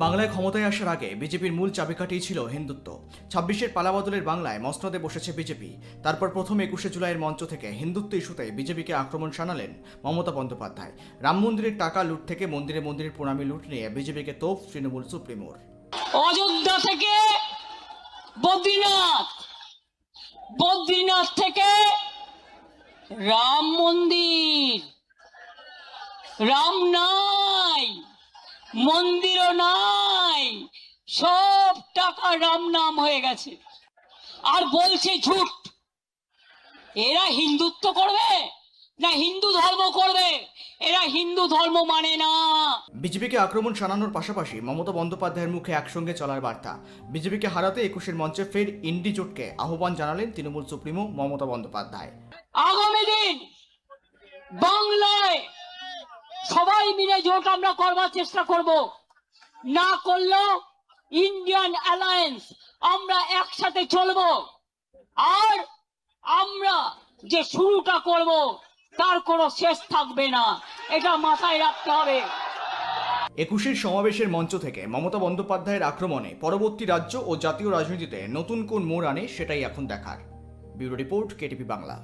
বাংলায় ক্ষমতায় আসার আগে বিজেপির মূল চাবিকাঠিই ছিল হিন্দুত্ব। ২৬-এর পালাবদলের বাংলায় মসনদে বসেছে বিজেপি। তারপর প্রথম ২১শে জুলাইয়ের মঞ্চ থেকে হিন্দুত্ব ইস্যুতে বিজেপিকে আক্রমণ শানালেন মমতা বন্দ্যোপাধ্যায়। রাম মন্দিরের টাকা লুট থেকে মন্দিরে মন্দিরের প্রণামী লুট নিয়ে বিজেপিকে তোপ তৃণমূল সুপ্রিমোর। অযোধ্যা থেকে বদ্রীনাথ, বদ্রীনাথ থেকে রাম মন্দির, রাম নাই, মন্দিরও নাই, সব টাকা রাম নাম হয়ে গেছে। আর বলছে ঝুট। এরা হিন্দুত্ব করবে না হিন্দু ধর্ম করবে? এরা হিন্দু ধর্ম মানে না। বিজেপিকে আক্রমণ শানানোর পাশাপাশি মমতা বন্দ্যোপাধ্যায়ের মুখে একসঙ্গে চলার বার্তা। বিজেপিকে হারাতে ২১-এর মঞ্চে ফের ইন্ডি জোটকে আহ্বান জানালেন তৃণমূল সুপ্রিমো মমতা বন্দ্যোপাধ্যায়। আগামী দিন বাংলায় সবাই মিলে জোট আমরা করবার চেষ্টা করব, না করলেও ইন্ডিয়ান অ্যালায়েন্স আমরা একসাথে চলব। আর আমরা যে শুরুটা করব তার কোনো শেষ থাকবে না, এটা মাথায় রাখতে হবে। ২১-এর সমাবেশের মঞ্চ থেকে মমতা বন্দ্যোপাধ্যায়ের আক্রমণে পরবর্তী রাজ্য ও জাতীয় রাজনীতিতে নতুন কোন মোড় আনে সেটাই এখন দেখার। Bureau report, KTV Bangla.